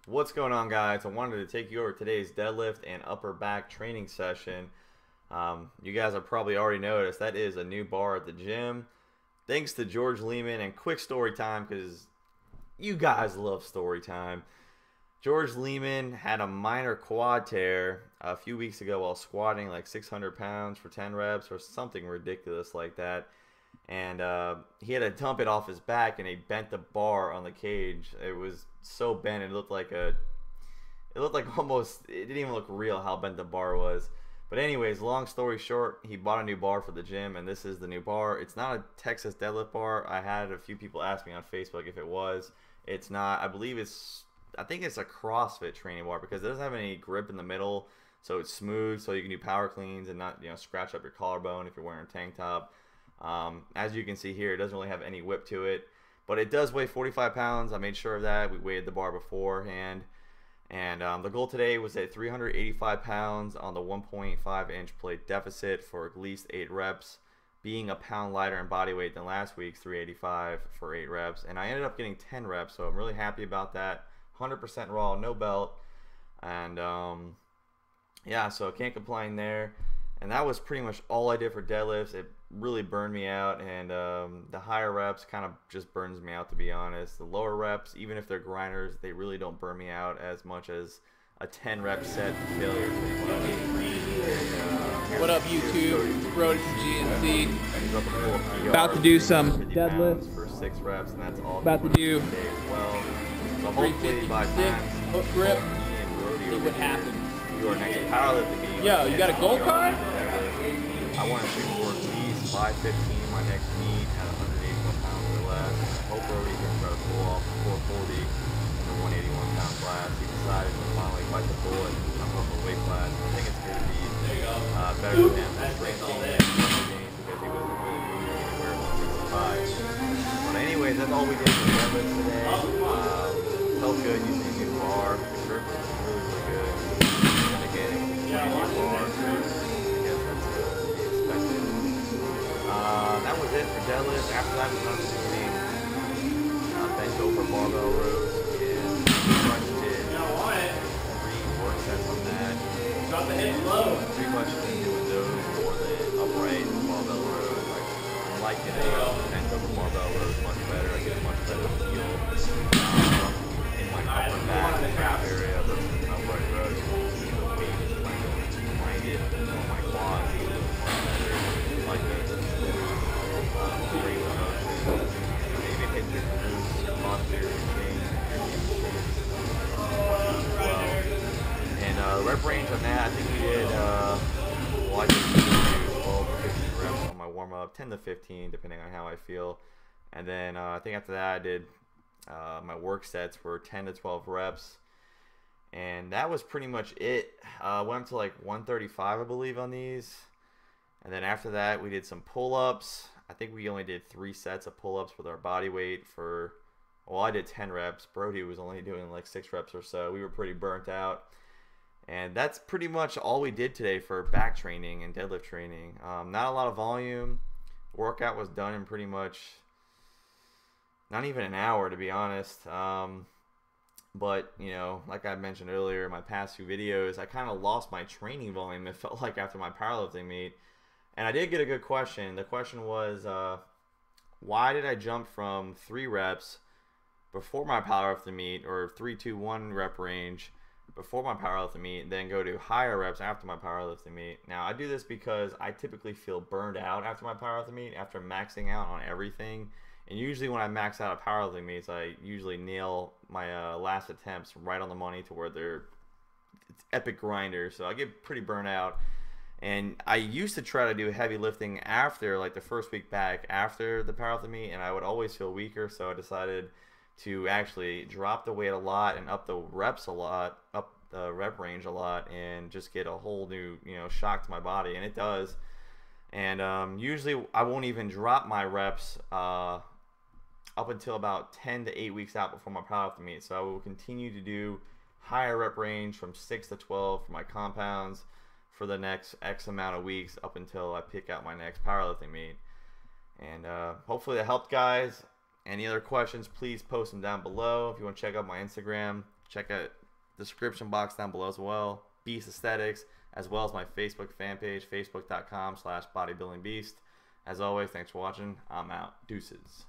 What's going on, guys? I wanted to take you over today's deadlift and upper back training session. You guys have probably already noticed that is a new bar at the gym. Thanks to George Lehman, and quick story time because you guys love story time. George Lehman had a minor quad tear a few weeks ago while squatting like 600 pounds for 10 reps or something ridiculous like that. And he had to dump it off his back, and he bent the bar on the cage. It was so bent, it looked like almost, it didn't even look real how bent the bar was. But anyways, long story short, he bought a new bar for the gym, and this is the new bar. It's not a Texas deadlift bar. I had a few people ask me on Facebook if it was. It's not. I think it's a CrossFit training bar because it doesn't have any grip in the middle, so it's smooth, so you can do power cleans and not, scratch up your collarbone if you're wearing a tank top. As you can see here, it doesn't really have any whip to it, but it does weigh 45 pounds. I made sure of that. We weighed the bar beforehand, and the goal today was at 385 pounds on the 1.5 inch plate deficit for at least 8 reps, being a pound lighter in body weight than last week's 385 for 8 reps, and I ended up getting 10 reps, so I'm really happy about that. 100% raw, no belt, and yeah, so can't complain there. And that was pretty much all I did for deadlifts. It really burned me out, and the higher reps kind of just burns me out, to be honest. The lower reps, even if they're grinders, they really don't burn me out as much as a 10 rep set failure. What up, YouTube? Brody from GNC. About to do some deadlifts for 6 reps, and that's all. About to do today as well. So hopefully by time hook grip, me and Brody see what happens. do our next powerlifting meeting. Yo, you got a gold card? I want to shoot for at least 515 my next meet at 181 pounds or less. Hope Brody can try to pull off 440 in the 181 pound class. He decided to finally bite the bullet and jump up a weight class. I think it's going to be better for him for strength gains because he wasn't really moving anywhere 165. But anyways, that's all we did for deadlifts today. Felt good using a new bar. The grip was really, really good. And again, it's a new bar. That was it for deadlift. After that, we went to doing bent over barbell rows, and pretty much did 3 work sets on that. Pretty much been doing those more than upright barbell rows. I like it. Bent over barbell rows much better. I get a much better feel in my upper back area versus an upright row. You can see the weight is grinded on my quads. It's much better. I like it. Rep range on that, I think we did, well, I did 12 to 15 reps on my warm-up, 10 to 15 depending on how I feel. And then I think after that I did, my work sets were 10 to 12 reps. And that was pretty much it. Went up to like 135, I believe, on these. And then after that we did some pull-ups. I think we only did 3 sets of pull-ups with our body weight for, well, I did 10 reps. Brody was only doing like 6 reps or so. We were pretty burnt out. And that's pretty much all we did today for back training and deadlift training. Not a lot of volume. Workout was done in pretty much not even an hour, to be honest. But, like I mentioned earlier in my past few videos, I kind of lost my training volume, it felt like, after my powerlifting meet. And I did get a good question. The question was, why did I jump from 3 reps before my powerlifting meet, or 3-2-1 rep range before my powerlifting meet, and then go to higher reps after my powerlifting meet? Now, I do this because I typically feel burned out after my powerlifting meet, after maxing out on everything. And usually when I max out at powerlifting meets, I usually nail my last attempts right on the money to where it's epic grinders. So I get pretty burnt out. And I used to try to do heavy lifting after, like, the first week back after the powerlifting meet, and I would always feel weaker, so I decided to actually drop the weight a lot and up the reps a lot, up the rep range a lot, and just get a whole new, shock to my body, and it does. And usually I won't even drop my reps up until about 10 to 8 weeks out before my powerlifting meet, so I will continue to do higher rep range from 6 to 12 for my compounds for the next X amount of weeks up until I pick out my next powerlifting meet. And hopefully that helped, guys. Any other questions, please post them down below. If you want to check out my Instagram, check out the description box down below as well. Beast Aesthetics, as well as my Facebook fan page, facebook.com/bodybuildingbeast. As always, thanks for watching. I'm out. Deuces.